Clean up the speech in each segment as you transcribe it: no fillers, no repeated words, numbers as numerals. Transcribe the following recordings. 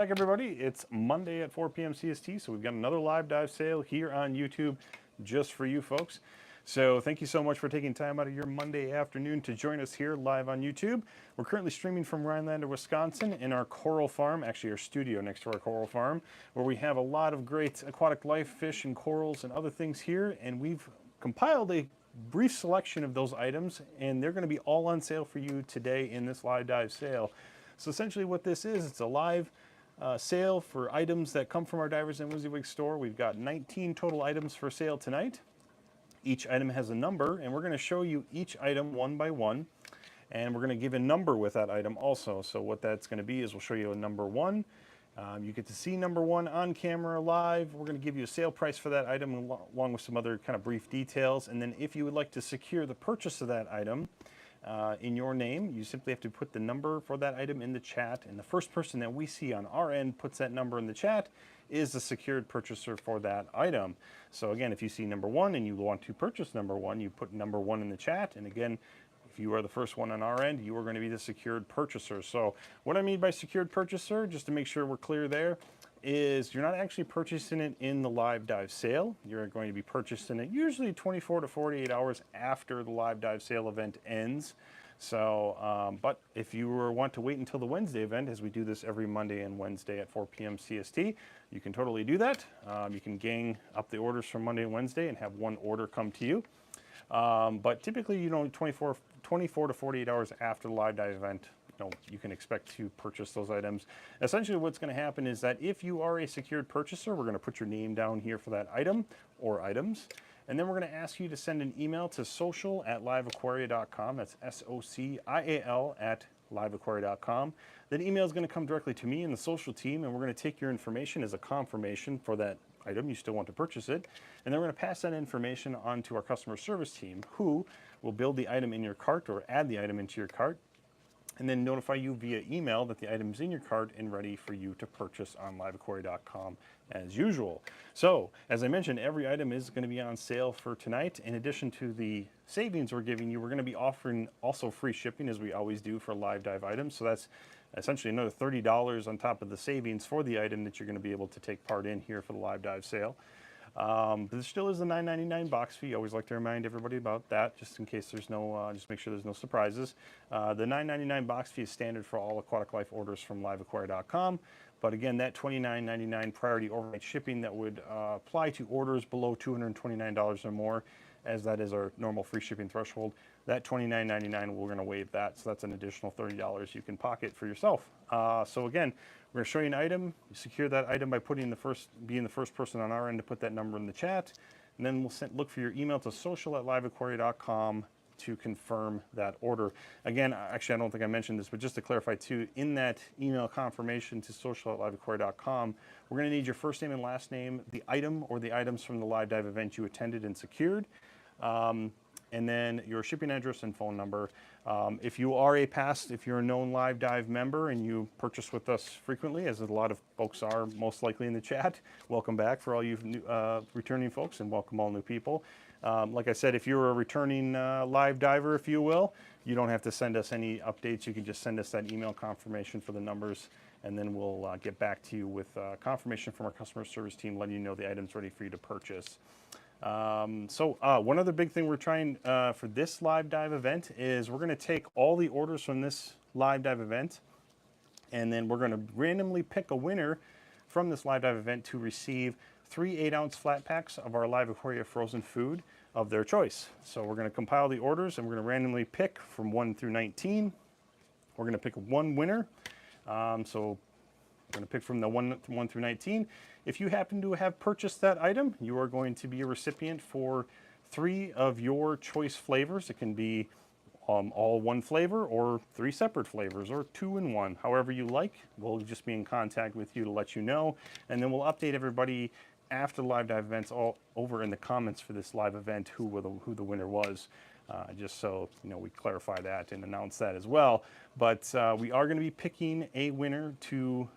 Back everybody, it's Monday at 4 p.m. CST, so we've got another live dive sale here on YouTube just for you folks. So thank you so much for taking time out of your Monday afternoon to join us here live on YouTube. We're currently streaming from Rhinelander, Wisconsin in our coral farm, actually our studio next to our coral farm, where we have a lot of great aquatic life, fish and corals and other things here, and we've compiled a brief selection of those items, and they're going to be all on sale for you today in this live dive sale. So essentially what this is, it's a live sale for items that come from our Divers and WYSIWYG store. We've got 19 total items for sale tonight. Each item has a number, and we're going to show you each item one by one, and we're going to give a number with that item also. So what that's going to be is we'll show you a number one. You get to see number one on camera live. We're going to give you a sale price for that item along with some other kind of brief details, and then if you would like to secure the purchase of that item in your name, you simply have to put the number for that item in the chat, and the first person that we see on our end puts that number in the chat is the secured purchaser for that item. So again, if you see number one and you want to purchase number one, you put number one in the chat, and again, if you are the first one on our end, you are going to be the secured purchaser. So what I mean by secured purchaser, just to make sure we're clear there, is you're not actually purchasing it in the live dive sale. You're going to be purchasing it usually 24 to 48 hours after the live dive sale event ends. So, but if you want to wait until the Wednesday event, as we do this every Monday and Wednesday at 4 p.m. CST, you can totally do that. You can gang up the orders from Monday and Wednesday and have one order come to you. But typically, 24 to 48 hours after the live dive event, you can expect to purchase those items. Essentially what's going to happen is that if you are a secured purchaser, we're going to put your name down here for that item or items, and then we're going to ask you to send an email to social@liveaquaria.com. That's SOCIAL at liveaquaria.com. That email is going to come directly to me and the social team, and we're going to take your information as a confirmation for that item. You still want to purchase it, and then we're going to pass that information on to our customer service team, who will build the item in your cart or add the item into your cart, and then notify you via email that the item is in your cart and ready for you to purchase on liveaquaria.com as usual. So, as I mentioned, every item is going to be on sale for tonight. In addition to the savings we're giving you, we're going to be offering also free shipping, as we always do for live dive items. So that's essentially another $30 on top of the savings for the item that you're going to be able to take part in here for the live dive sale. But there still is a $9.99 box fee. I always like to remind everybody about that, just in case there's no, just make sure there's no surprises. The $9.99 box fee is standard for all aquatic life orders from liveaquaria.com. But again, that $29.99 priority overnight shipping that would apply to orders below $229 or more, as that is our normal free shipping threshold. That $29.99, we're going to waive that, so that's an additional $30 you can pocket for yourself. So again, we're going to show you an item. You secure that item by being the first person on our end to put that number in the chat, and then we'll look for your email to social@liveaquaria.com to confirm that order. Again, actually, I don't think I mentioned this, but just to clarify too, in that email confirmation to social@liveaquaria.com, we're going to need your first name and last name, the item or the items from the live dive event you attended and secured, and then your shipping address and phone number. If you're a known live dive member and you purchase with us frequently, as a lot of folks are most likely in the chat, welcome back for all you returning folks, and welcome all new people. Like I said, if you're a returning live diver, if you will, you don't have to send us any updates. You can just send us that email confirmation for the numbers, and then we'll get back to you with confirmation from our customer service team letting you know the item's ready for you to purchase. One other big thing we're trying for this live dive event is we're going to take all the orders from this live dive event, and then we're going to randomly pick a winner from this live dive event to receive 3 8-ounce flat packs of our LiveAquaria frozen food of their choice. So we're going to compile the orders, and we're going to randomly pick from 1 through 19. We're going to pick one winner. So we're going to pick from the 1 through 19. If you happen to have purchased that item, you are going to be a recipient for 3 of your choice flavors. It can be all one flavor, or 3 separate flavors, or 2 in 1, however you like. We'll just be in contact with you to let you know, and then we'll update everybody after the live dive events all over in the comments for this live event who the winner was. Just so we clarify that and announce that as well. But we are going to be picking a winner to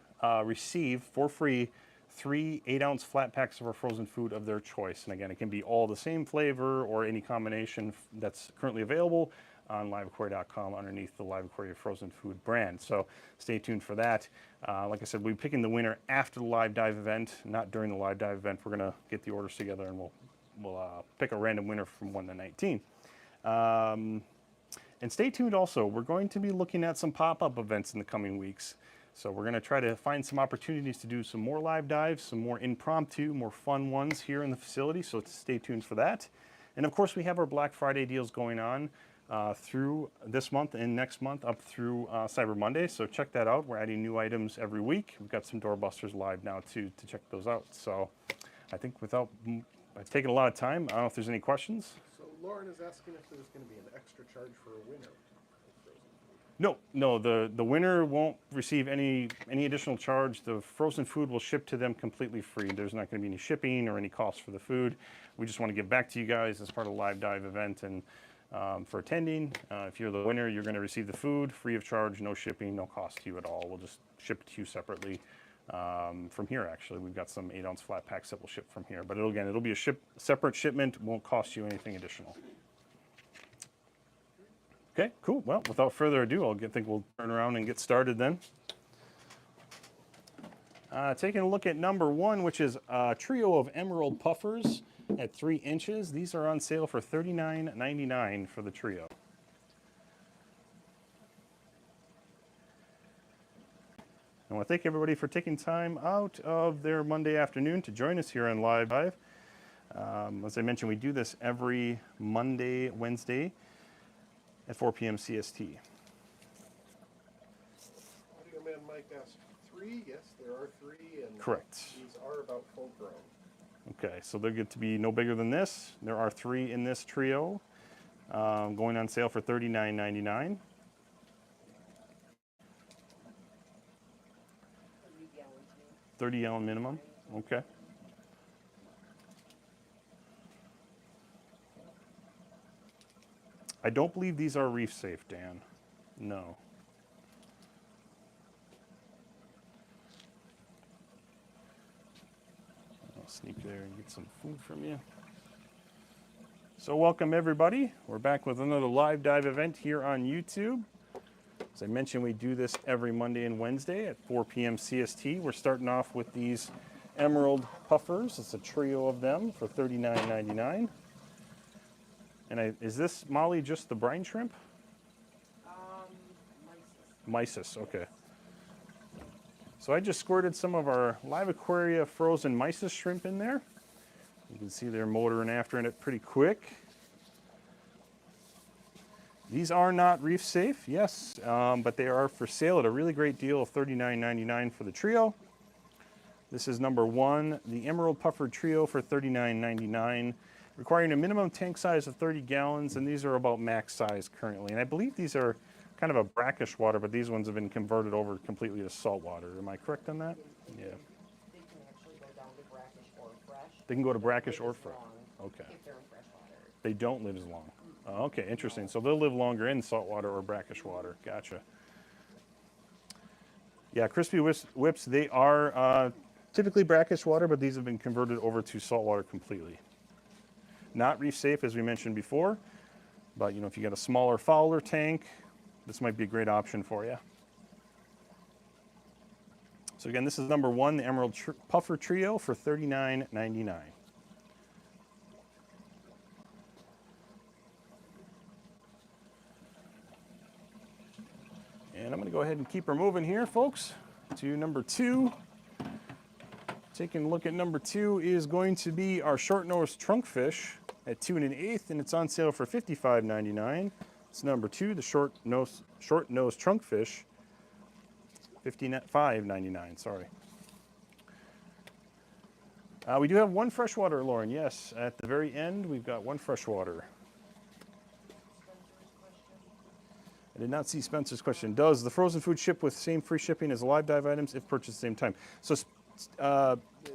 receive for free 3 8-ounce flat packs of our frozen food of their choice. And again, it can be all the same flavor or any combination that's currently available. on LiveAquaria.com underneath the LiveAquaria frozen food brand. So stay tuned for that. Like I said, we'll be picking the winner after the live dive event, not during the live dive event. We're going to get the orders together and we'll pick a random winner from 1 to 19. And stay tuned also. We're going to be looking at some pop-up events in the coming weeks. So we're going to try to find some opportunities to do some more live dives, some more impromptu, more fun ones here in the facility. So stay tuned for that. And of course, we have our Black Friday deals going on through this month and next month up through Cyber Monday. So check that out. We're adding new items every week. We've got some doorbusters live now too to check those out. So I think I've taken a lot of time. I don't know if there's any questions. So Lauren is asking if there's going to be an extra charge for a winner. No, the winner won't receive any additional charge. The frozen food will ship to them completely free. There's not going to be any shipping or any cost for the food. We just want to give back to you guys as part of the live dive event and for attending. If you're the winner, you're going to receive the food free of charge, no shipping, no cost to you at all. We'll just ship it to you separately from here. Actually, we've got some 8-ounce flat packs that will ship from here. But it'll be a separate shipment. Won't cost you anything additional. Okay, cool. Well, without further ado, I think we'll turn around and get started then. Taking a look at number 1, which is a trio of emerald puffers at 3 inches. These are on sale for $39.99 for the trio. I want to thank everybody for taking time out of their Monday afternoon to join us here on Live Dive. As I mentioned, we do this every Monday, Wednesday at 4 p.m. CST. Audio Man Mike asked 3. Yes, there are 3. And correct. These are about full grown. Okay, so they'll get to be no bigger than this. There are 3 in this trio, going on sale for $39.99. 30-gallon minimum. Okay. I don't believe these are reef safe, Dan. No. I'll sneak there and get some food from you. So welcome everybody. We're back with another live dive event here on YouTube. As I mentioned, we do this every Monday and Wednesday at 4 p.m. CST. We're starting off with these emerald puffers. It's a trio of them for $39.99. And is this, Molly, just the brine shrimp? Mysis, okay. So I just squirted some of our LiveAquaria frozen mysis shrimp in there. You can see they're motoring after it pretty quick. These are not reef safe, yes, but they are for sale at a really great deal of $39.99 for the trio. This is number 1, the Emerald Puffer Trio for $39.99. Requiring a minimum tank size of 30 gallons, and these are about max size currently. And I believe these are kind of a brackish water, but these ones have been converted over completely to saltwater. Am I correct on that? Yeah. They can actually go down to brackish or fresh. They can go to brackish or fresh. Okay. If they're in freshwater. They don't live as long. Oh, okay, interesting. So they'll live longer in saltwater or brackish water. Gotcha. Yeah, crispy whips, they are typically brackish water, but these have been converted over to saltwater completely. Not reef safe, as we mentioned before, but if you got a smaller fowler tank, this might be a great option for you. So again, this is number 1, the Emerald Puffer Trio for $39.99. And I'm going to go ahead and keep her moving here, folks, to number 2. Taking a look at number 2 is going to be our short-nosed trunkfish at 2 1/8, and it's on sale for $55.99. It's number 2, the short-nosed trunkfish, $55.99. Sorry. We do have 1 freshwater, Lauren. Yes, at the very end, we've got 1 freshwater. I did not see Spencer's question. Does the frozen food ship with same free shipping as live dive items if purchased at the same time? So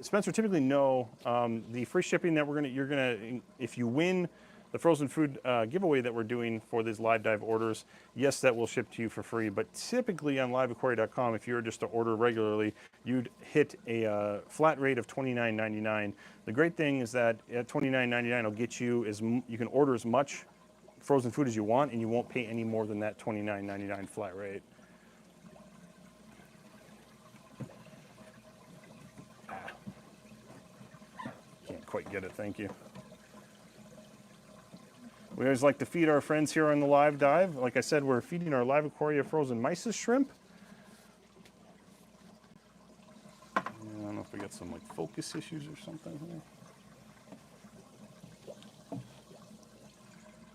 Spencer, typically no. The free shipping that you're gonna, if you win the frozen food giveaway that we're doing for these live dive orders, yes, that will ship to you for free. But typically on LiveAquaria.com, if you were just to order regularly, you'd hit a flat rate of $29.99. The great thing is that at $29.99, it'll get you you can order as much frozen food as you want, and you won't pay any more than that $29.99 flat rate. Can't quite get it, thank you. We always like to feed our friends here on the live dive. Like I said, we're feeding our LiveAquaria frozen mysis shrimp. I don't know if we got some like focus issues or something here.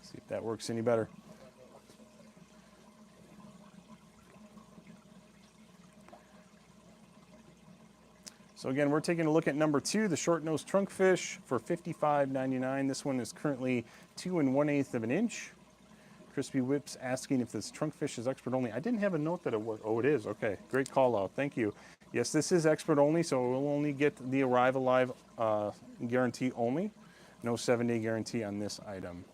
See if that works any better. So again, we're taking a look at number 2, the short-nosed trunkfish for $55.99. This one is currently 2 1/8 of an inch. Crispy Whips asking if this trunkfish is expert only. I didn't have a note that it was. Oh, it is. Okay, great call out. Thank you. Yes, this is expert only, so we'll only get the Arrive Alive guarantee only. No 7-day guarantee on this item.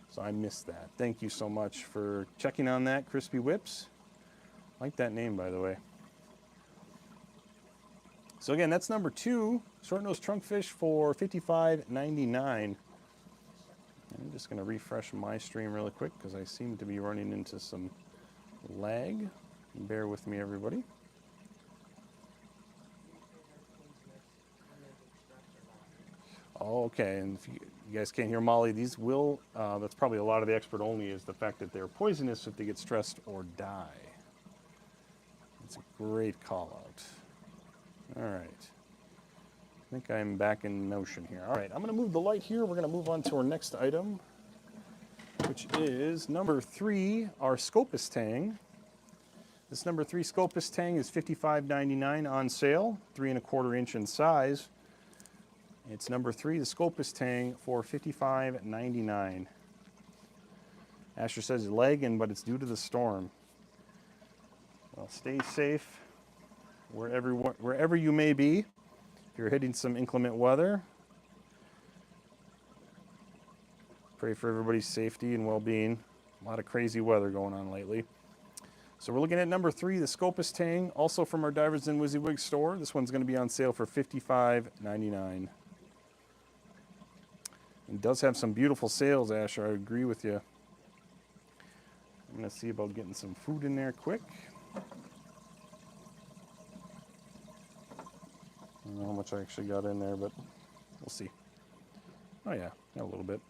So I missed that. Thank you so much for checking on that, Crispy Whips. I like that name, by the way. So again, that's number 2, short-nosed trunkfish for $55.99. I'm just going to refresh my stream really quick because I seem to be running into some lag. Bear with me, everybody. Oh, okay, and if you guys can't hear Molly, these will, that's probably a lot of the expert only, is the fact that they're poisonous if they get stressed or die. That's a great call out. All right. I think I'm back in motion here. All right, I'm going to move the light here. We're going to move on to our next item, which is number 3, our Scopus Tang. This number 3 Scopus Tang is $55.99 on sale, 3 1/4 inch in size. It's number 3, the Scopus Tang, for $55.99. Asher says it's lagging, but it's due to the storm. Well, stay safe wherever you may be. If you're hitting some inclement weather, pray for everybody's safety and well-being. A lot of crazy weather going on lately. So we're looking at number 3, the Scopus Tang, also from our Divers and WYSIWYG store. This one's going to be on sale for $55.99. It does have some beautiful sails, Asher. I agree with you. I'm going to see about getting some food in there quick. I don't know how much I actually got in there, but we'll see. Oh yeah, a little bit.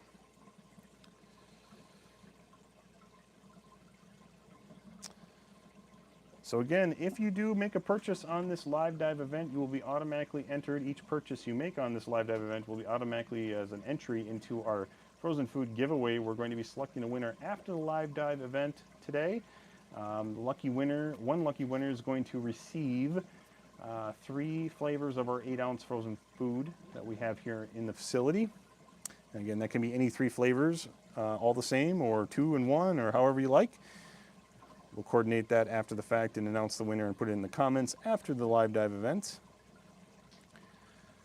So again, if you do make a purchase on this live dive event, you will be automatically entered. Each purchase you make on this live dive event will be automatically as an entry into our frozen food giveaway. We're going to be selecting a winner after the live dive event today. One lucky winner is going to receive 3 flavors of our 8-ounce frozen food that we have here in the facility. And again, that can be any 3 flavors, all the same, or 2 in 1, or however you like. We'll coordinate that after the fact and announce the winner and put it in the comments after the live dive event.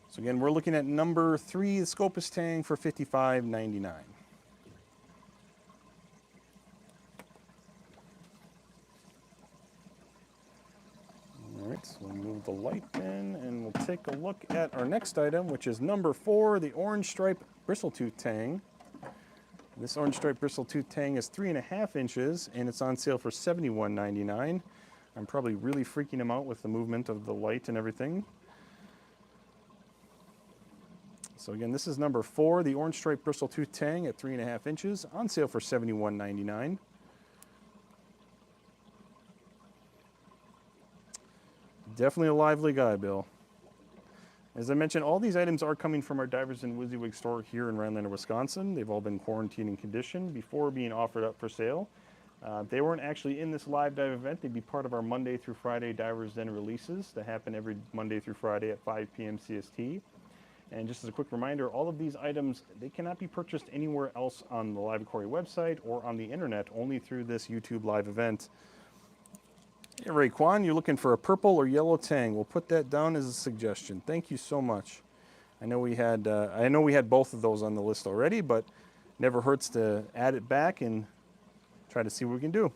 So again, we're looking at number 3, the Scopus Tang, for $55.99. All right, so we'll move the light in and we'll take a look at our next item, which is number 4, the Orange Stripe Bristletooth Tang. This Orange Stripe Bristletooth Tang is 3 1/2 inches and it's on sale for $71.99. I'm probably really freaking him out with the movement of the light and everything. So again, this is number 4, the Orange Stripe Bristletooth Tang at 3 1/2 inches, on sale for $71.99. Definitely a lively guy, Bill. As I mentioned, all these items are coming from our Divers and WYSIWYG store here in Rhinelander, Wisconsin. They've all been quarantined and conditioned before being offered up for sale. They weren't actually in this live dive event. They'd be part of our Monday through Friday Divers Den releases that happen every Monday through Friday at 5 p.m. CST. And just as a quick reminder, all of these items, they cannot be purchased anywhere else on the LiveAquaria website or on the internet, only through this YouTube live event. Hey, Raekwon, you're looking for a purple or yellow tang. We'll put that down as a suggestion. Thank you so much. I know we had both of those on the list already, but never hurts to add it back and try to see what we can do.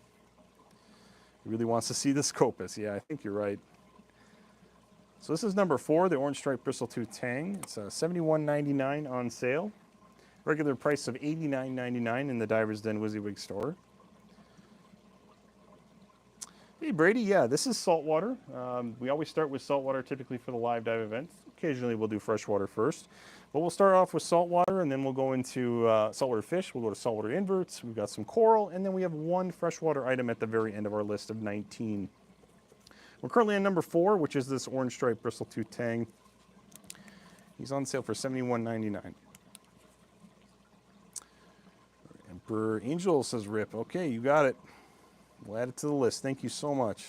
He really wants to see the Scopus. Yeah, I think you're right. So this is number 4, the Orange Stripe Bristletooth Tang. It's $71.99 on sale. Regular price of $89.99 in the Divers Den WYSIWYG store. Hey Brady, yeah, this is saltwater. We always start with saltwater typically for the live dive event. Occasionally we'll do freshwater first. But we'll start off with saltwater and then we'll go into saltwater fish. We'll go to saltwater inverts. We've got some coral and then we have one freshwater item at the very end of our list of 19. We're currently on number 4, which is this orange striped bristletooth tang. He's on sale for $71.99. Emperor Angel says rip. Okay, you got it. We'll add it to the list. Thank you so much.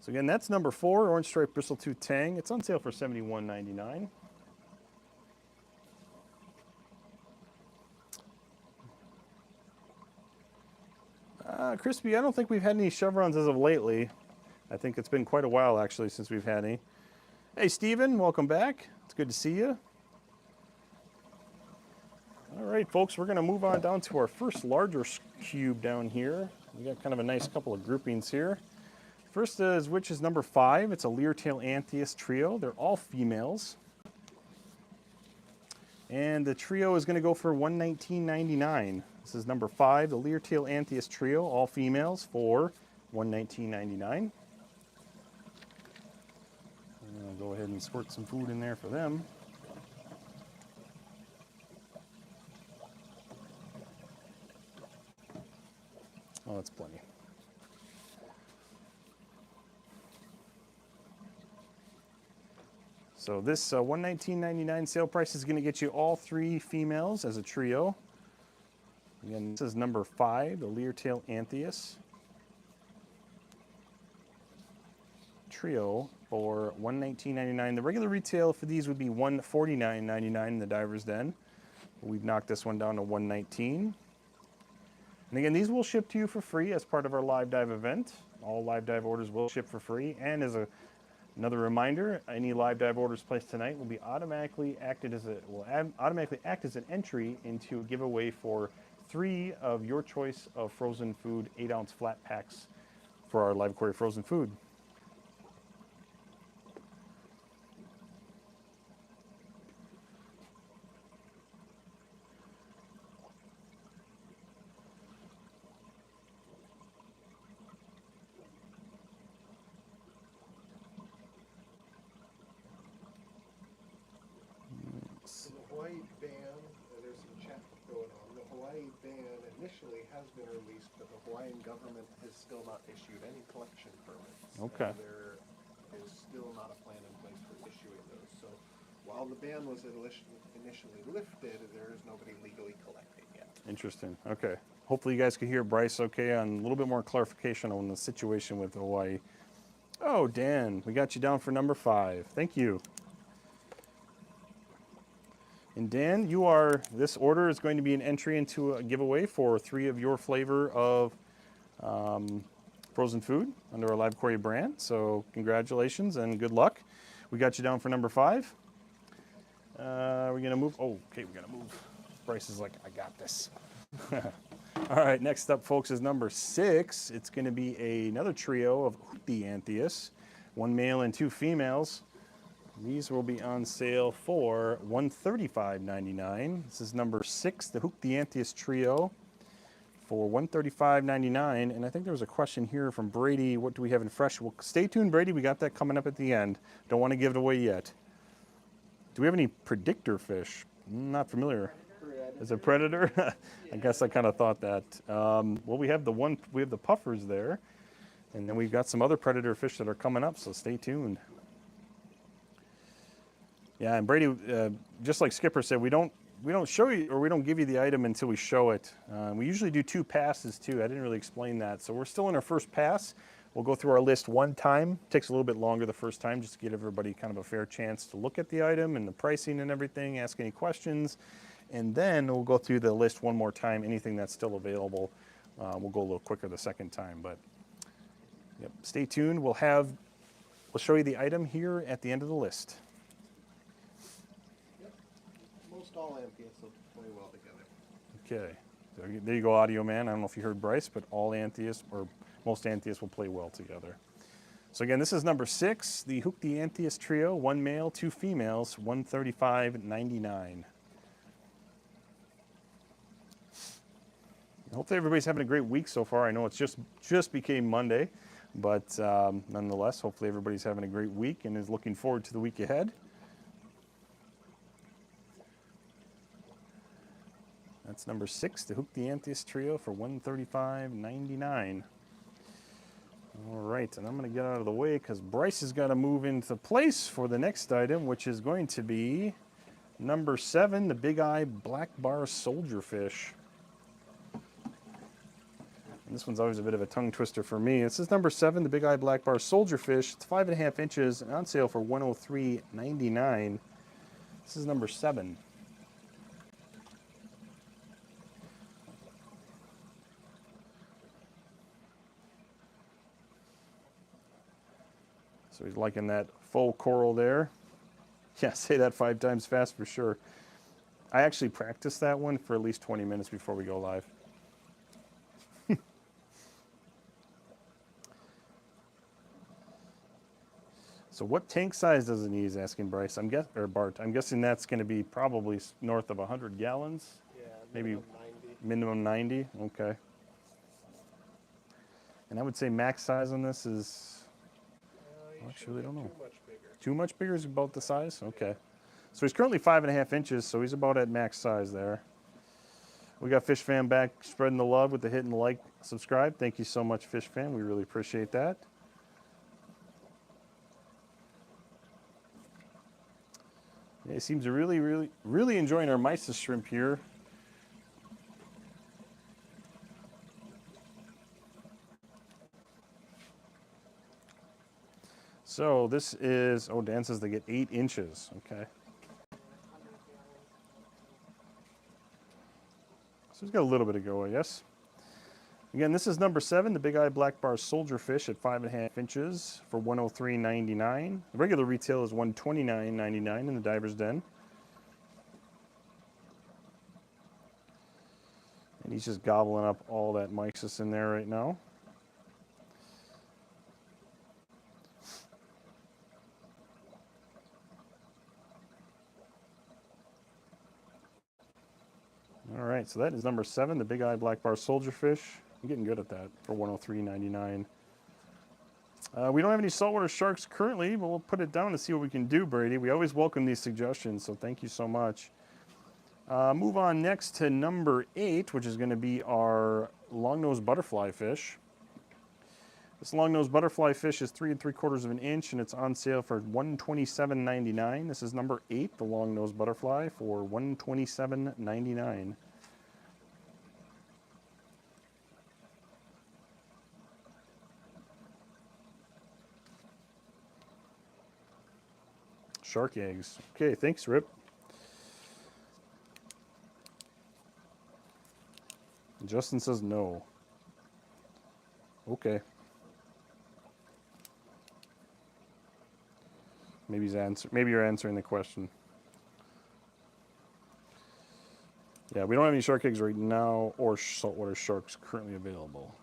So again, that's number 4, orange striped bristletooth tang. It's on sale for $71.99. Crispy, I don't think we've had any chevrons as of lately. I think it's been quite a while actually since we've had any. Hey Steven, welcome back. It's good to see you. All right, folks, we're going to move on down to our first larger cube down here. We got kind of a nice couple of groupings here. First is, which is number 5. It's a Leartail Anthias trio. They're all females. And the trio is going to go for $119.99. This is number 5, the Leartail Anthias trio, all females, for $119.99. I'll go ahead and squirt some food in there for them. Oh, that's plenty. So this $119.99 sale price is going to get you all 3 females as a trio. Again, this is number 5, the Leartail Anthias trio for $119.99. The regular retail for these would be $149.99 in the Divers Den. We've knocked this one down to $119. And again, these will ship to you for free as part of our live dive event. All live dive orders will ship for free. And as another reminder, any live dive orders placed tonight will be automatically act as an entry into a giveaway for 3 of your choice of frozen food 8-ounce flat packs for our LiveAquaria frozen food. Initially has been released, but the Hawaiian government has still not issued any collection permits. Okay. And there is still not a plan in place for issuing those. So while the ban was initially lifted, there is nobody legally collecting yet. Interesting. Okay. Hopefully you guys can hear Bryce okay on a little bit more clarification on the situation with Hawaii. Oh, Dan, we got you down for number 5. Thank you. And Dan, this order is going to be an entry into a giveaway for 3 of your flavor of frozen food under our LiveAquaria brand. So congratulations and good luck. We got you down for number 5. We're going to move. Oh, okay, we're going to move. Bryce is like, I got this. All right, next up, folks, is number 6. It's going to be another trio of the Anthias, 1 male and 2 females. These will be on sale for $135.99. This is number 6, the Hook the Anthias Trio, for $135.99. And I think there was a question here from Brady. What do we have in fresh? Well, stay tuned, Brady. We got that coming up at the end. Don't want to give it away yet. Do we have any predictor fish? Not familiar. Is it predator? I guess I kind of thought that. Well, we have the puffers there, and then we've got some other predator fish that are coming up. So stay tuned. Yeah, and Brady, just like Skipper said, we don't show you, or we don't give you the item until we show it. We usually do 2 passes too. I didn't really explain that. So we're still in our first pass. We'll go through our list 1 time. Takes a little bit longer the first time just to give everybody kind of a fair chance to look at the item and the pricing and everything, ask any questions. And then we'll go through the list 1 more time. Anything that's still available, we'll go a little quicker the second time. But yep, stay tuned. We'll show you the item here at the end of the list. Most all Anthias will play well together. Okay, so there you go, Audio Man. I don't know if you heard Bryce, but all Anthias, or most Anthias, will play well together. So again, this is number 6, the Hook the Anthias trio, 1 male, 2 females, $135.99. Hopefully everybody's having a great week so far. I know it's just became Monday, but nonetheless, hopefully everybody's having a great week and is looking forward to the week ahead. That's number 6, the Hook the Anthias trio for $135.99. All right, and I'm going to get out of the way because Bryce has got to move into place for the next item, which is going to be number 7, the Big Eye Black Bar Soldierfish. And this one's always a bit of a tongue twister for me. This is number 7, the Big Eye Black Bar Soldierfish. It's 5.5 inches, on sale for $103.99. This is number 7. So he's liking that faux coral there. Yeah, say that 5 times fast for sure. I actually practiced that one for at least 20 minutes before we go live. So what tank size does it need, is asking Bryce. Bart. I'm guessing that's going to be probably north of 100 gallons. Yeah, Maybe minimum 90. minimum 90. Okay. And I would say max size on this is, You actually, I don't know. Too much bigger. Too much bigger is about the size? Okay. So he's currently 5.5 inches, so he's about at max size there. We got Fish Fan back spreading the love with the hit and like, subscribe. Thank you so much, Fish Fan. We really appreciate that. Yeah, he seems to really enjoying our mysis shrimp here. So this is, oh, Dan says they get 8 inches. Okay. So he's got a little bit to go, I guess. Again, this is number 7, the Big Eye Black Bar Soldierfish at 5.5 inches for $103.99. The regular retail is $129.99 in the Diver's Den. And he's just gobbling up all that mysis in there right now. All right, so that is number 7, the Big Eye Black Bar Soldierfish. I'm getting good at that for $103.99. We don't have any saltwater sharks currently, but we'll put it down to see what we can do, Brady. We always welcome these suggestions, so thank you so much. Move on next to number 8, which is going to be our long-nosed butterfly fish. This long-nosed butterfly fish is 3 3/4 inch, and it's on sale for $127.99. This is number 8, the long-nosed butterfly, for $127.99. Shark eggs. Okay, thanks, Rip. Justin says no. Okay. Maybe you're answering the question. Yeah, we don't have any shark eggs right now or saltwater sharks currently available.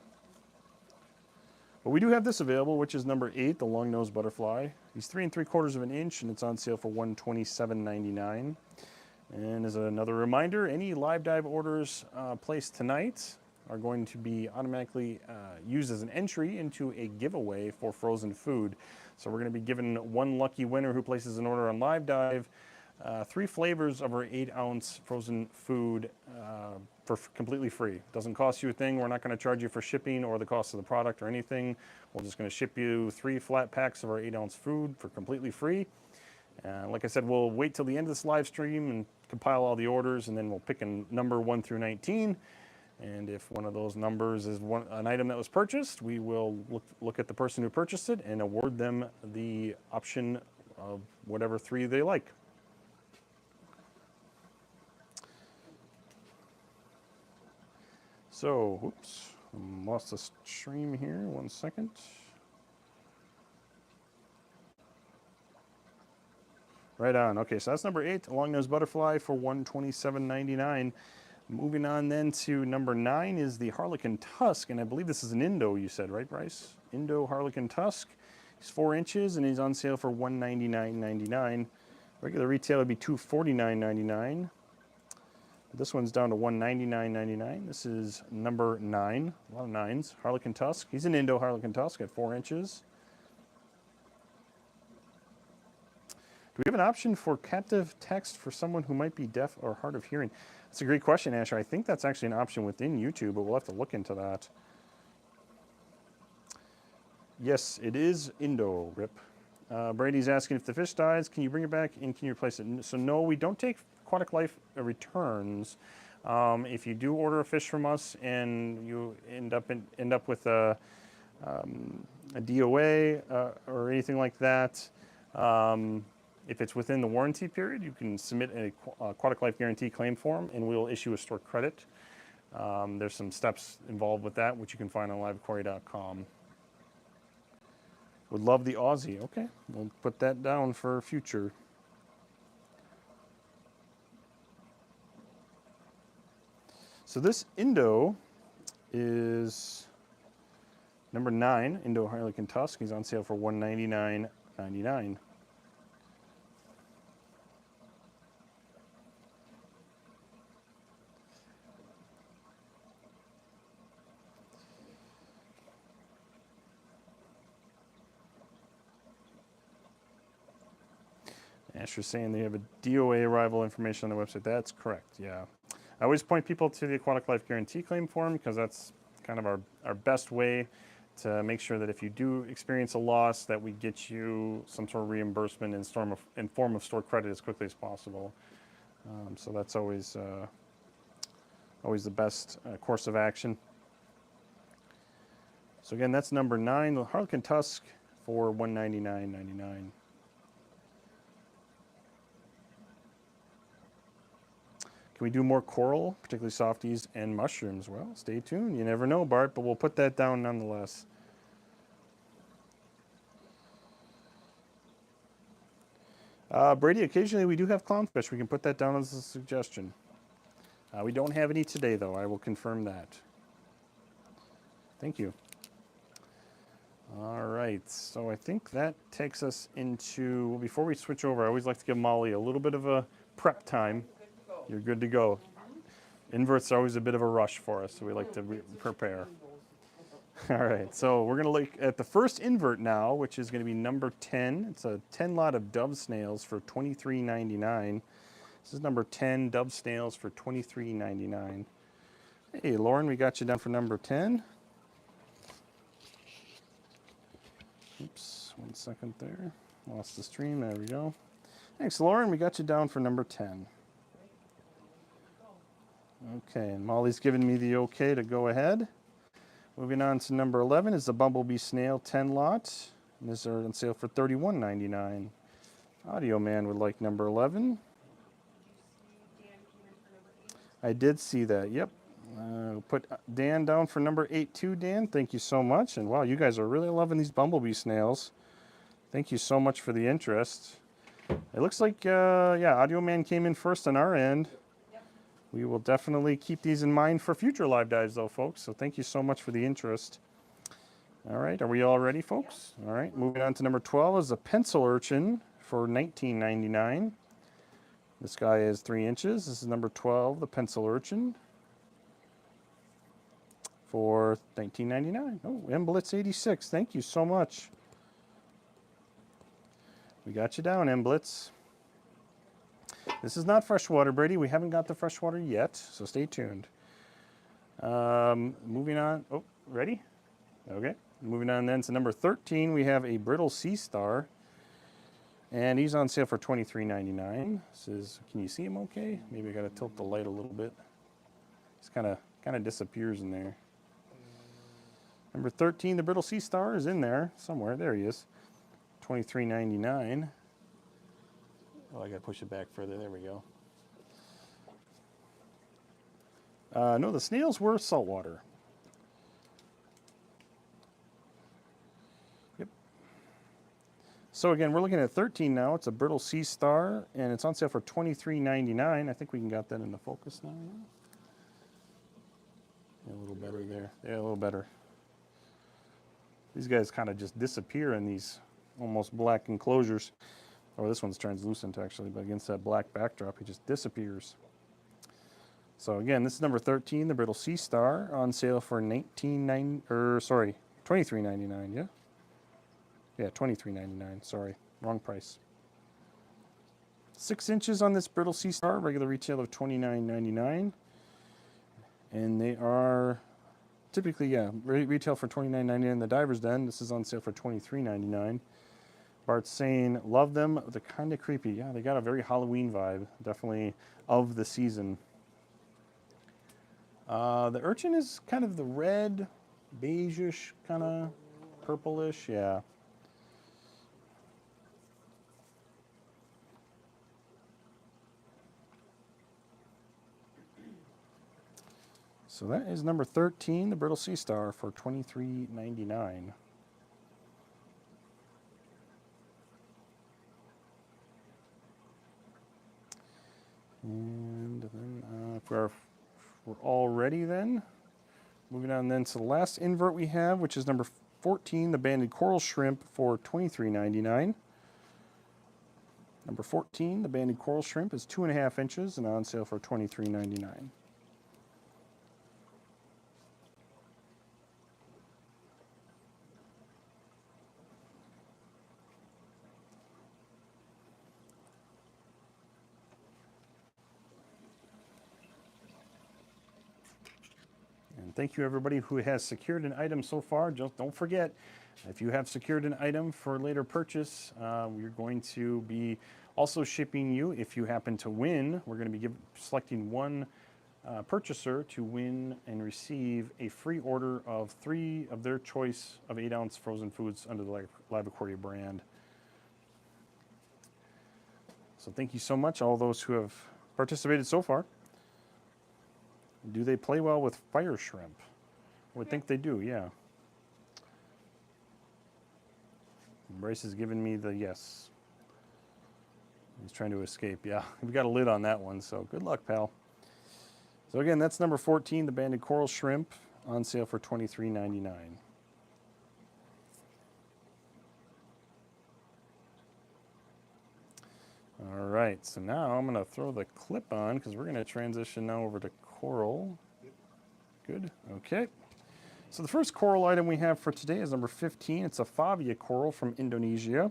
But we do have this available, which is number 8, the long-nosed butterfly. He's 3 3/4 inch, and it's on sale for $127.99. And as another reminder, any live dive orders placed tonight are going to be automatically used as an entry into a giveaway for frozen food. So we're going to be giving one lucky winner who places an order on Live Dive 3 flavors of our 8-ounce frozen food for completely free. Doesn't cost you a thing. We're not going to charge you for shipping or the cost of the product or anything. We're just going to ship you 3 flat packs of our 8-ounce food for completely free. Like I said, we'll wait till the end of this live stream and compile all the orders, and then we'll pick a number 1 through 19. And if one of those numbers is an item that was purchased, we will look at the person who purchased it and award them the option of whatever 3 they like. So, oops, lost the stream here. 1 second. Right on. Okay, so that's number 8, long-nosed butterfly for $127.99. Moving on then to number 9 is the Harlequin Tusk, and I believe this is an Indo, you said, right, Bryce? Indo Harlequin Tusk. He's 4 inches and he's on sale for $199.99. Regular retail would be $249.99. This one's down to $199.99. This is number 9. A lot of 9s. Harlequin Tusk. He's an Indo Harlequin Tusk at 4 inches. Do we have an option for captive text for someone who might be deaf or hard of hearing? That's a great question, Asher. I think that's actually an option within YouTube, but we'll have to look into that. Yes, it is Indo, Rip. Brady's asking if the fish dies, can you bring it back and can you replace it? So no, we don't take aquatic life returns. If you do order a fish from us and you end up with a DOA or anything like that, if it's within the warranty period, you can submit an aquatic life guarantee claim form and we'll issue a store credit. There's some steps involved with that, which you can find on liveaquaria.com. Would love the Aussie. Okay, we'll put that down for future. So this Indo is number 9, Indo Harlequin Tusk. He's on sale for $199.99. Asher's saying they have a DOA arrival information on the website. That's correct, yeah. I always point people to the Aquatic Life Guarantee Claim Form because that's kind of our best way to make sure that if you do experience a loss that we get you some sort of reimbursement in form of store credit as quickly as possible. So that's always the best course of action. So again, that's number 9, the Harlequin Tusk for $199.99. Can we do more coral, particularly softies and mushrooms? Well, stay tuned. You never know, Bart, but we'll put that down nonetheless. Brady, occasionally we do have clownfish. We can put that down as a suggestion. We don't have any today, though. I will confirm that. Thank you. All right, so I think that takes us into, well, before we switch over, I always like to give Molly a little bit of a prep time. You're good to go. Inverts are always a bit of a rush for us, so we like to prepare. All right, so we're going to look at the first invert now, which is going to be number 10. It's a 10 lot of dove snails for $23.99. This is number 10, dove snails for $23.99. Hey, Lauren, we got you down for number 10. Oops, 1 second there. Lost the stream, there we go. Thanks, Lauren, we got you down for number 10. Okay, and Molly's giving me the okay to go ahead. Moving on to number 11 is the bumblebee snail 10 lot. And these are on sale for $31.99. Audio Man would like number 11. I did see that, yep. Put Dan down for number 8 too, Dan. Thank you so much. And wow, you guys are really loving these bumblebee snails. Thank you so much for the interest. It looks like, yeah, Audio Man came in first on our end. We will definitely keep these in mind for future live dives, though, folks. So thank you so much for the interest. All right, are we all ready, folks? All right, moving on to number 12 is a pencil urchin for $19.99. This guy is 3 inches. This is number 12, the pencil urchin, for $19.99. Oh, Mblitz 86. Thank you so much. We got you down, Mblitz. This is not freshwater, Brady. We haven't got the freshwater yet, so stay tuned. Moving on. Oh, ready? Okay. Moving on then to number 13, we have a brittle sea star. And he's on sale for $23.99. This is, can you see him okay? Maybe I got to tilt the light a little bit. It's kind of disappears in there. Number 13, the brittle sea star is in there somewhere. There he is. $23.99. Oh, I got to push it back further. There we go. No, the snails were saltwater. Yep. So again, we're looking at 13 now. It's a brittle sea star, and it's on sale for $23.99. I think we can got that into focus now. Yeah, a little better there. Yeah, a little better. These guys kind of just disappear in these almost black enclosures. Oh, this one's translucent actually, but against that black backdrop, he just disappears. So again, this is number 13, the brittle sea star, on sale for $23.99. Yeah, yeah, $23.99. Sorry, wrong price. 6 inches on this brittle sea star, regular retail of $29.99, and they are typically, yeah, retail for $29.99 in the Diver's Den. This is on sale for $23.99. Bart's saying, love them, they're kind of creepy. Yeah, they got a very Halloween vibe, definitely of the season. The urchin is kind of the red, beige-ish, kind of purplish, yeah. So that is number 13, the brittle sea star, for $23.99. And then if we're all ready then, moving on then to the last invert we have, which is number 14, the banded coral shrimp, for $23.99. Number 14, the banded coral shrimp, is 2.5 inches and on sale for $23.99. And thank you everybody who has secured an item so far. Just don't forget, if you have secured an item for later purchase, we're going to be also shipping you, if you happen to win, we're going to be selecting one purchaser to win and receive a free order of 3 of their choice of 8-ounce frozen foods under the LiveAquaria brand. So thank you so much, all those who have participated so far. Do they play well with fire shrimp? I would think they do, yeah. Bryce has given me the yes. He's trying to escape, yeah. We've got a lid on that one, so good luck, pal. So again, that's number 14, the banded coral shrimp, on sale for $23.99. All right, so now I'm going to throw the clip on because we're going to transition now over to coral. Good, okay. So the first coral item we have for today is number 15. It's a Favia coral from Indonesia.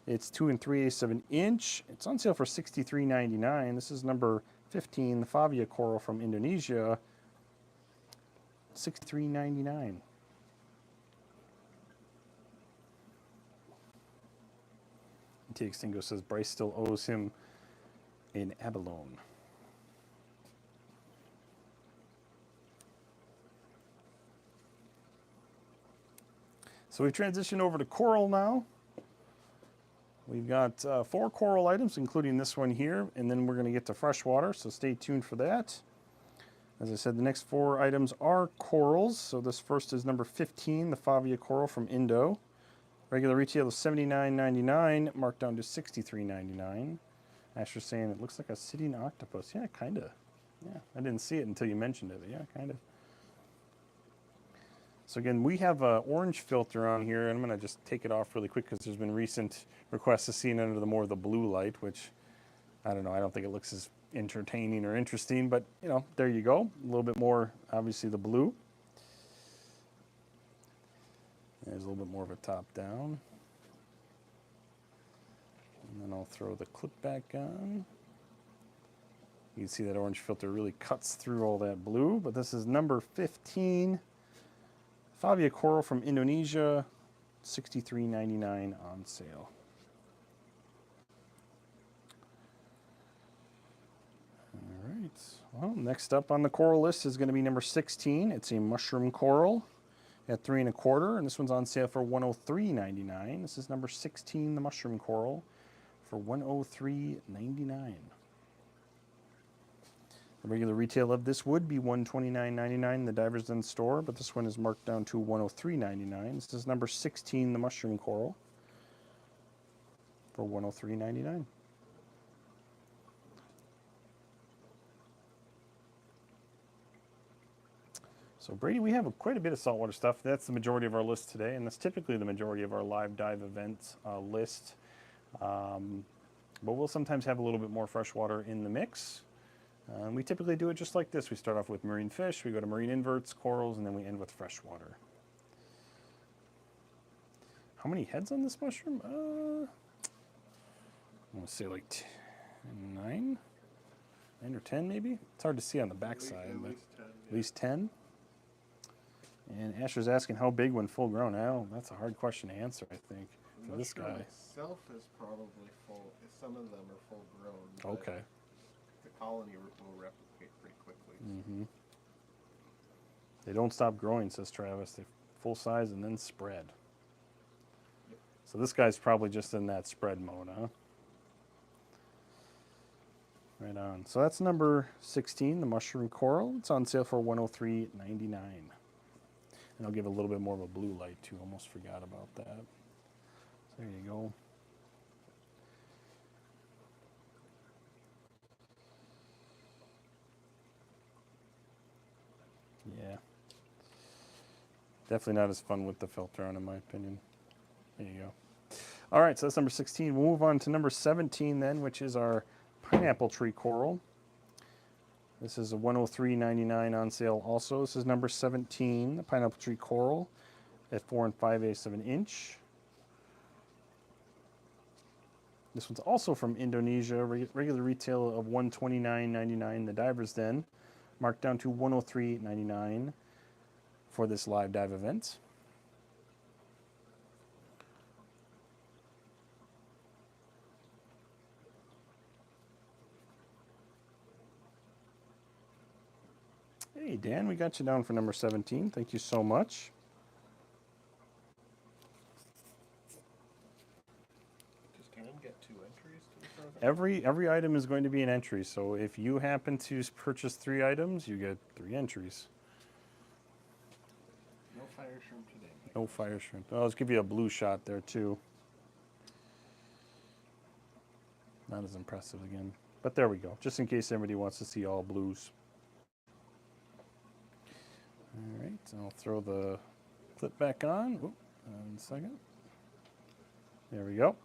It's 2 3/8 of an inch. It's on sale for $63.99. This is number 15, the Favia coral from Indonesia, $63.99. Extingo says Bryce still owes him an abalone. So we've transitioned over to coral now. We've got 4 coral items, including this one here, and then we're going to get to freshwater, so stay tuned for that. As I said, the next 4 items are corals. So this first is number 15, the Favia coral from Indo. Regular retail of $79.99, marked down to $63.99. Asher's saying it looks like a sitting octopus. Yeah, kind of. Yeah, I didn't see it until you mentioned it, but yeah, kind of. So again, we have an orange filter on here, and I'm going to just take it off really quick because there's been recent requests to see it under the more of the blue light, which, I don't know, I don't think it looks as entertaining or interesting, but, you know, there you go. A little bit more, obviously, the blue. There's a little bit more of a top down. And then I'll throw the clip back on. You can see that orange filter really cuts through all that blue, but this is number 15. Favia coral from Indonesia, $63.99 on sale. All right, well, next up on the coral list is going to be number 16. It's a mushroom coral at 3 1/4, and this one's on sale for $103.99. This is number 16, the mushroom coral, for $103.99. The regular retail of this would be $129.99 in the Divers Den store, but this one is marked down to $103.99. This is number 16, the mushroom coral, for $103.99. So Brady, we have quite a bit of saltwater stuff. That's the majority of our list today, and that's typically the majority of our live dive event list. But we'll sometimes have a little bit more freshwater in the mix. We typically do it just like this. We start off with marine fish, we go to marine inverts, corals, and then we end with freshwater. How many heads on this mushroom? I want to say like 9 or 10 maybe. It's hard to see on the backside, but at least 10. And Asher's asking how big when full grown. Well, that's a hard question to answer, I think, for this guy. Itself is probably full. Some of them are full grown. Okay. The colony will replicate pretty quickly. Mm-hmm. They don't stop growing, says Travis. They full size and then spread. Yep. So this guy's probably just in that spread mode, huh? Right on. So that's number 16, the mushroom coral. It's on sale for $103.99. And I'll give it a little bit more of a blue light too. Almost forgot about that. So there you go. Yeah. Definitely not as fun with the filter on, in my opinion. There you go. All right, so that's number 16. We'll move on to number 17 then, which is our pineapple tree coral. This is a $103.99 on sale also. This is number 17, the pineapple tree coral at 4 5/8 of an inch. This one's also from Indonesia, regular retail of $129.99. The Diver's Den, marked down to $103.99 for this live dive event. Hey Dan, we got you down for number 17. Thank you so much. Does Karen get 2 entries to the program? Every item is going to be an entry, so if you happen to purchase 3 items, you get 3 entries. No fire shrimp today. No fire shrimp. I'll just give you a blue shot there too. Not as impressive again, but there we go. Just in case everybody wants to see all blues. All right, I'll throw the clip back on. Oop, in a second. There we go.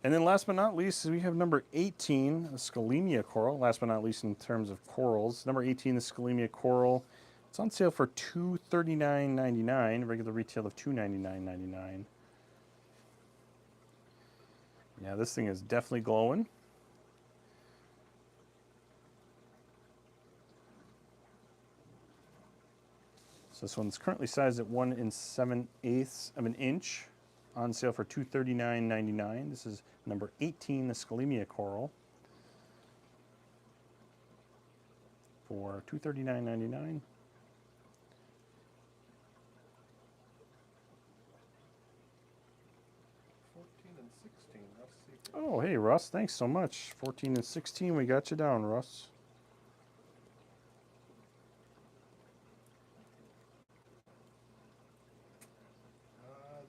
And then last but not least, we have number 18, the Scalemia coral. Last but not least in terms of corals. Number 18, the Scalemia coral. It's on sale for $239.99, regular retail of $299.99. Yeah, this thing is definitely glowing. So this one's currently sized at 1 7/8 of an inch, on sale for $239.99. This is number 18, the Scalemia coral, for $239.99. Oh, hey, Russ, thanks so much. 14 and 16, we got you down, Russ.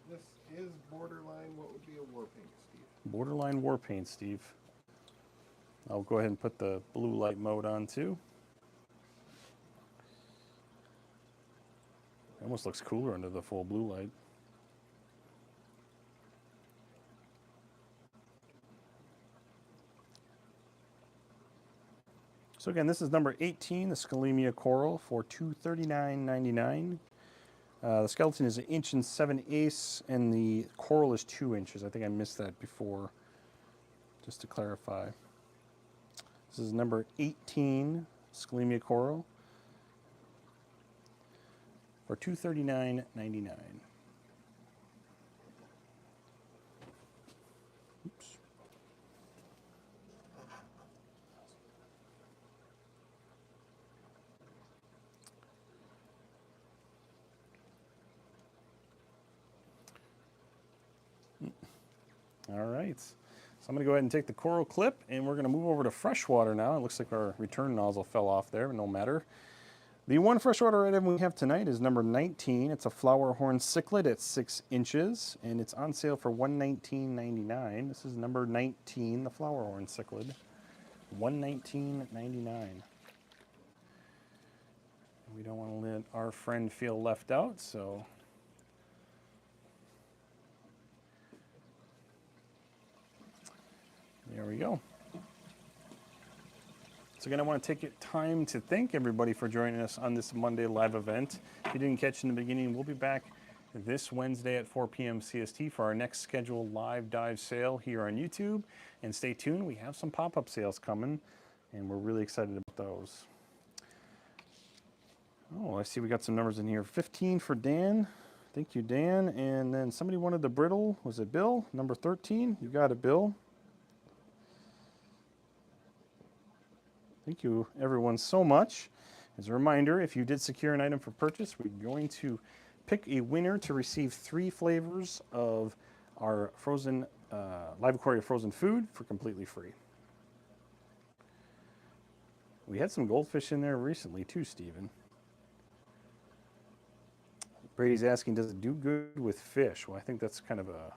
This is borderline what would be a war paint, Steve. Borderline war paint, Steve. I'll go ahead and put the blue light mode on too. It almost looks cooler under the full blue light. So again, this is number 18, the Scalemia coral, for $239.99. The skeleton is 1 7/8 and the coral is 2 inches. I think I missed that before, just to clarify. This is number 18, Scalemia coral, for $239.99. Oops. All right, so I'm going to go ahead and take the coral clip, and we're going to move over to freshwater now. It looks like our return nozzle fell off there, but no matter. The one freshwater item we have tonight is number 19. It's a flower horn cichlid at 6 inches, and it's on sale for $119.99. This is number 19, the flower horn cichlid, $119.99. We don't want to let our friend feel left out, so there we go. So again, I want to take time to thank everybody for joining us on this Monday live event. If you didn't catch in the beginning, we'll be back this Wednesday at 4 p.m. CST for our next scheduled live dive sale here on YouTube. And stay tuned, we have some pop-up sales coming, and we're really excited about those. Oh, I see we got some numbers in here. 15 for Dan. Thank you, Dan. And then somebody wanted the brittle. Was it Bill? Number 13. You got it, Bill. Thank you, everyone, so much. As a reminder, if you did secure an item for purchase, we're going to pick a winner to receive 3 flavors of our frozen LiveAquaria frozen food for completely free. We had some goldfish in there recently too, Stephen. Brady's asking, does it do good with fish? Well, I think that's kind of a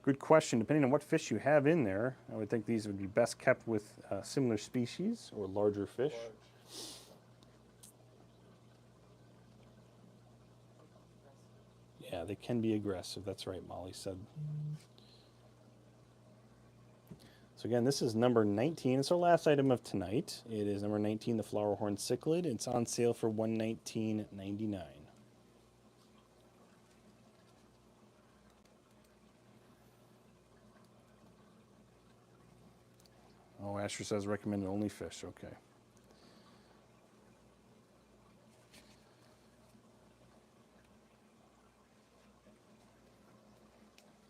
good question. Depending on what fish you have in there, I would think these would be best kept with similar species or larger fish. Yeah, they can be aggressive. That's right, Molly said. So again, this is number 19. It's our last item of tonight. It is number 19, the flower horn cichlid. It's on sale for $119.99. Oh, Asher says recommended only fish. Okay.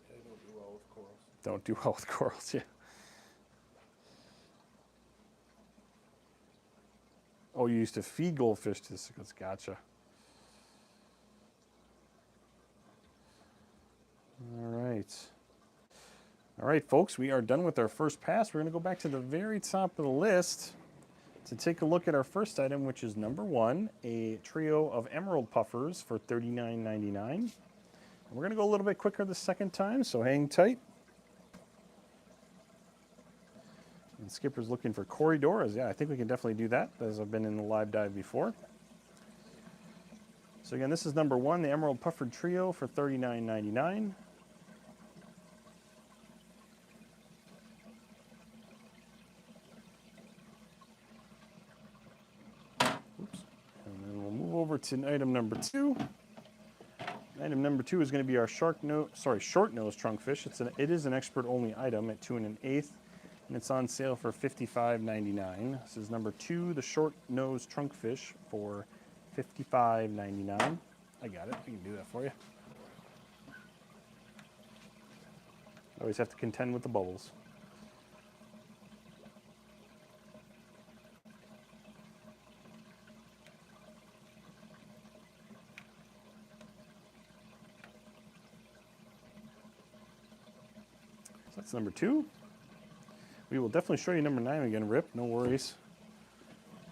They don't do well with corals. Don't do well with corals, yeah. Oh, you used to feed goldfish to the cichlids. Gotcha. All right. All right, folks, we are done with our first pass. We're going to go back to the very top of the list to take a look at our first item, which is number 1, a trio of emerald puffers for $39.99. We're going to go a little bit quicker the second time, so hang tight. And Skipper's looking for corridors. Yeah, I think we can definitely do that, as I've been in the live dive before. So again, this is number 1, the Emerald Puffer Trio for $39.99. Oops. And then we'll move over to item number 2. Item number 2 is going to be our short nose trunkfish. It is an expert-only item at 2 1/8, and it's on sale for $55.99. This is number 2, the short nose trunkfish for $55.99. I got it. I can do that for you. Always have to contend with the bubbles. So that's number 2. We will definitely show you number 9 again, Rip. No worries.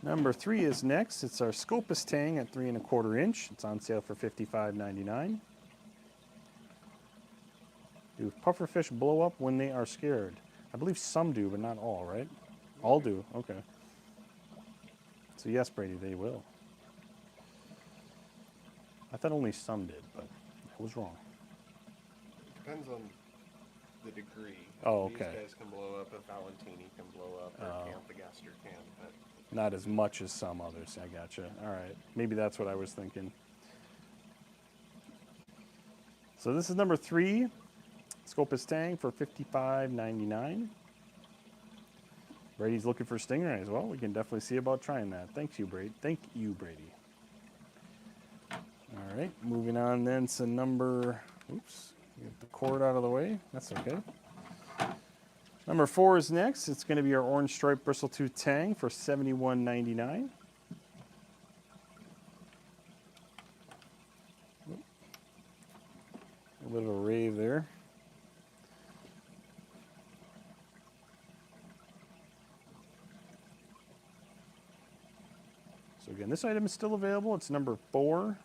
Number 3 is next. It's our Scopus Tang at 3 1/4 inch. It's on sale for $55.99. Do pufferfish blow up when they are scared? I believe some do, but not all, right? All do. Okay. So yes, Brady, they will. I thought only some did, but I was wrong. Depends on the degree. Oh, okay. These guys can blow up. A Valentini can blow up. Or a Camphogaster can, but Not as much as some others. I gotcha. All right. Maybe that's what I was thinking. So this is number 3, Scopus Tang for $55.99. Brady's looking for stingrays. Well, we can definitely see about trying that. Thank you, Brady. All right, moving on then to number, oops, get the cord out of the way. That's okay. Number 4 is next. It's going to be our orange striped bristletooth tang for $71.99. A bit of a rave there. So again, this item is still available. It's number 4,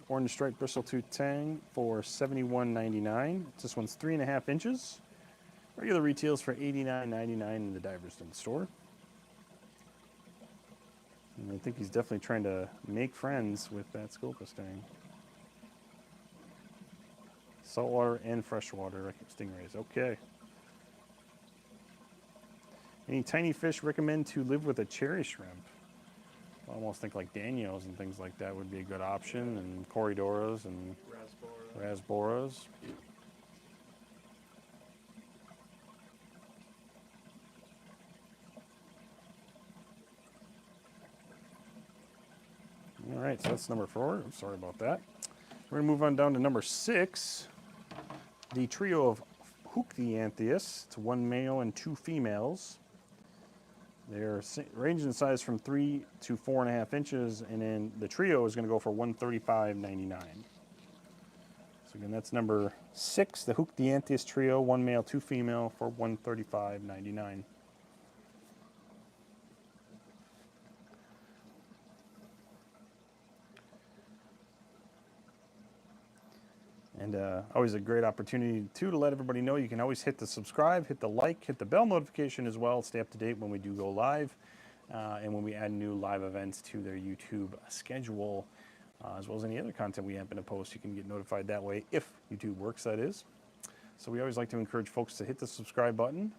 orange striped bristletooth tang for $71.99. This one's 3 1/2 inches. Regular retails for $89.99 in the Diverston store. And I think he's definitely trying to make friends with that Sculpus stang. Saltwater and freshwater stingrays. Okay. Any tiny fish recommend to live with a cherry shrimp? I almost think like Danios and things like that would be a good option, and Corridoras and Rasboras. All right, so that's number 4. I'm sorry about that. We're going to move on down to number 6. The trio of hook the Anthias. It's 1 male and 2 females. They're range in size from 3 to 4.5 inches, and then the trio is going to go for $135.99. So again, that's number 6, the hook the Anthias trio, 1 male, 2 female, for $135.99. And always a great opportunity, too, to let everybody know you can always hit the subscribe, hit the like, hit the bell notification as well. Stay up to date when we do go live and when we add new live events to their YouTube schedule, as well as any other content we happen to post. You can get notified that way if YouTube works, that is. So we always like to encourage folks to hit the subscribe button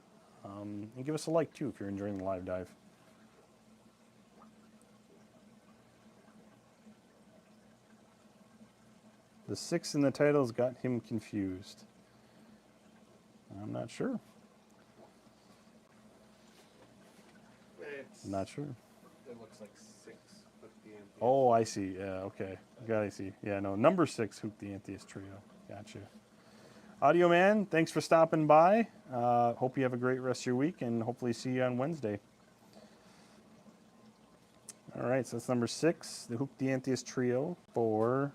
and give us a like, too, if you're enjoying the live dive. The 6 in the titles got him confused. I'm not sure. I'm not sure. It looks like 6 with the Anthias. Oh, I see. Yeah, okay. I see. Yeah, no, number 6, Hook the Anthias trio. Gotcha. Audio Man, thanks for stopping by. Hope you have a great rest of your week, and hopefully see you on Wednesday. All right, so that's number 6, the Hook the Anthias trio for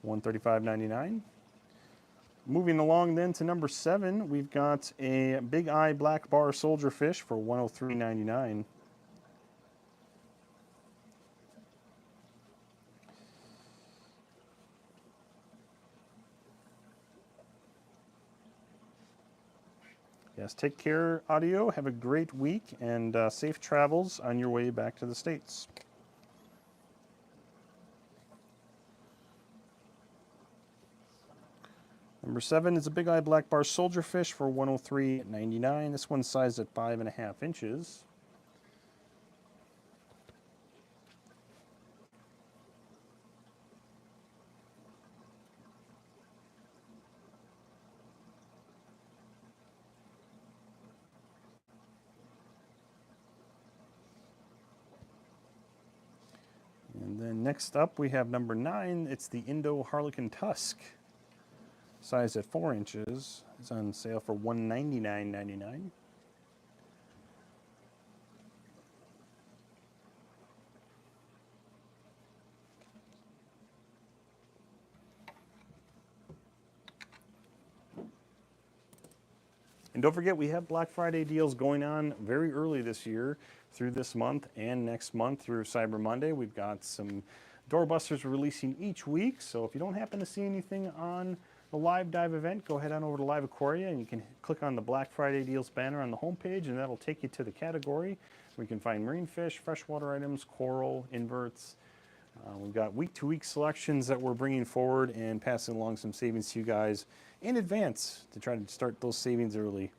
$135.99. Moving along then to number 7, we've got a big eye black bar soldierfish for $103.99. Yes, take care, audio. Have a great week and safe travels on your way back to the States. Number 7 is a big eye black bar soldierfish for $103.99. This one's sized at 5.5 inches. And then next up we have number 9. It's the Indo Harlequin Tusk. Size at 4 inches. It's on sale for $199.99. And don't forget, we have Black Friday deals going on very early this year through this month and next month through Cyber Monday. We've got some doorbusters releasing each week. So if you don't happen to see anything on the live dive event, go ahead on over to LiveAquaria and you can click on the Black Friday deals banner on the homepage, and that'll take you to the category where you can find marine fish, freshwater items, coral, inverts. We've got week-to-week selections that we're bringing forward and passing along some savings to you guys in advance to try to start those savings early.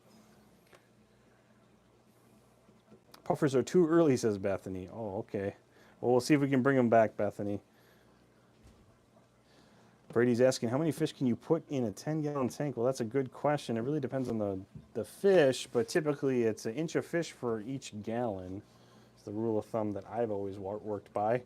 Puffers are too early, says Bethany. Oh, okay. Well, we'll see if we can bring them back, Bethany. Brady's asking, how many fish can you put in a 10-gallon tank? Well, that's a good question. It really depends on the fish, but typically it's an inch of fish for each gallon. It's the rule of thumb that I've always worked by.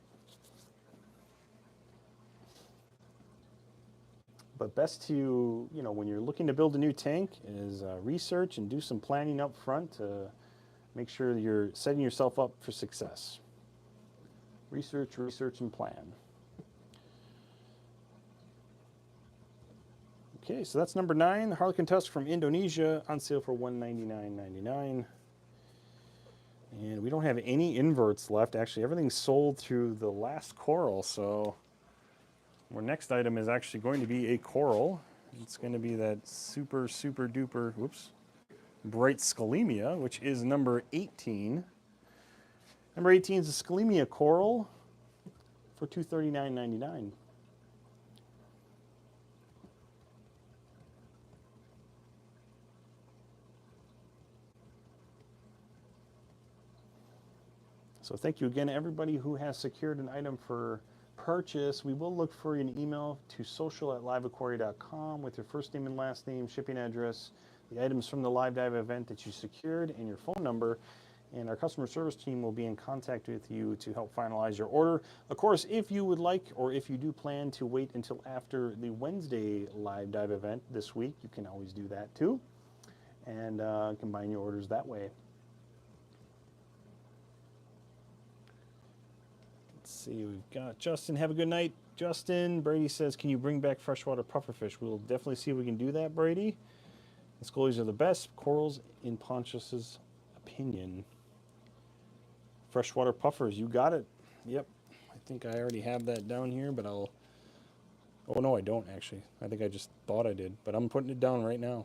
But best to, when you're looking to build a new tank, is research and do some planning up front to make sure you're setting yourself up for success. Research, and plan. Okay, so that's number 9, the Harlequin Tusk from Indonesia, on sale for $199.99. And we don't have any inverts left. Actually, everything's sold through the last coral, so our next item is actually going to be a coral. It's going to be that super duper, bright scalemia, which is number 18. Number 18 is the Scalemia coral for $239.99. So thank you again, everybody who has secured an item for purchase. We will look for an email to social@liveaquaria.com with your first name and last name, shipping address, the items from the live dive event that you secured, and your phone number. And our customer service team will be in contact with you to help finalize your order. Of course, if you would like, or if you do plan to wait until after the Wednesday live dive event this week, you can always do that too, and combine your orders that way. Let's see, we've got Justin. Have a good night, Justin. Brady says, can you bring back freshwater pufferfish? We'll definitely see if we can do that, Brady. The Scolies are the best corals in Pontius's opinion. Freshwater puffers, you got it. Yep, I think I already have that down here, but I'll... Oh, no, I don't, actually. I think I just thought I did, but I'm putting it down right now.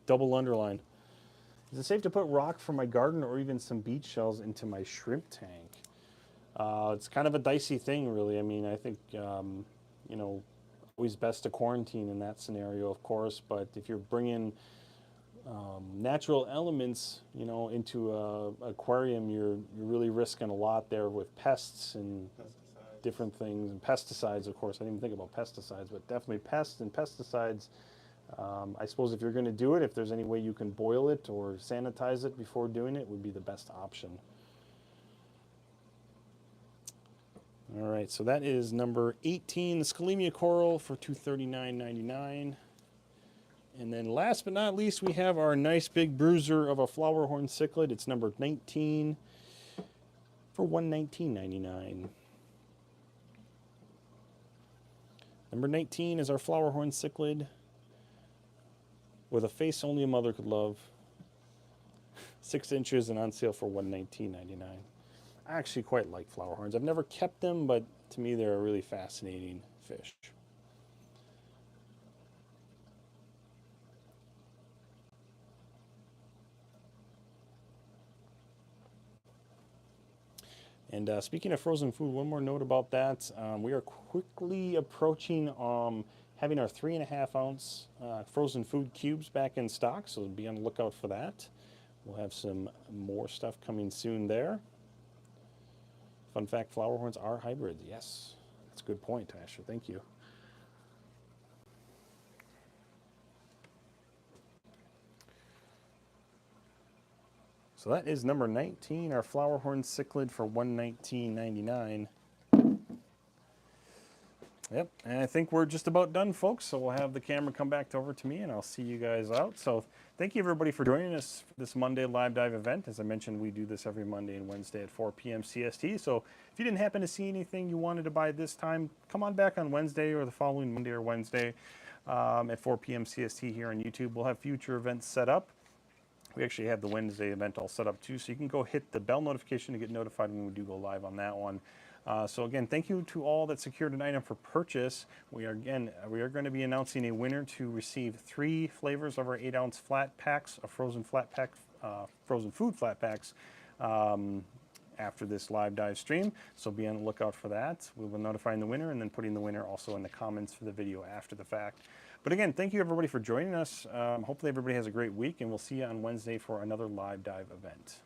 Double underline. Is it safe to put rock from my garden or even some beach shells into my shrimp tank? It's kind of a dicey thing, really. I mean, I think, you know, always best to quarantine in that scenario, of course, but if you're bringing natural elements, you know, into an aquarium, you're really risking a lot there with pests and different things, and pesticides, of course. I didn't even think about pesticides, but definitely pests and pesticides. I suppose if you're going to do it, if there's any way you can boil it or sanitize it before doing it, would be the best option. All right, so that is number 18, the Scalemia coral for $239.99. And then last but not least, we have our nice big bruiser of a flowerhorn cichlid. It's number 19 for $119.99. Number 19 is our flowerhorn cichlid with a face only a mother could love. 6 inches and on sale for $119.99. I actually quite like flowerhorns. I've never kept them, but to me they're a really fascinating fish. And speaking of frozen food, one more note about that. We are quickly approaching having our 3.5 ounce frozen food cubes back in stock, so be on the lookout for that. We'll have some more stuff coming soon there. Fun fact, flowerhorns are hybrids. Yes, that's a good point, Asher. Thank you. So that is number 19, our flowerhorn cichlid for $119.99. Yep, and I think we're just about done, folks. So we'll have the camera come back over to me, and I'll see you guys out. So thank you, everybody, for joining us for this Monday live dive event. As I mentioned, we do this every Monday and Wednesday at 4 p.m. CST. So if you didn't happen to see anything you wanted to buy this time, come on back on Wednesday or the following Monday or Wednesday at 4 p.m. CST here on YouTube. We'll have future events set up. We actually have the Wednesday event all set up too, so you can go hit the bell notification to get notified when we do go live on that one. So again, thank you to all that secured an item for purchase. We are going to be announcing a winner to receive 3 flavors of our 8-ounce flat packs of frozen food flat packs after this live dive stream. So be on the lookout for that. We will be notifying the winner and then putting the winner also in the comments for the video after the fact. But again, thank you everybody for joining us. Hopefully everybody has a great week, and we'll see you on Wednesday for another live dive event.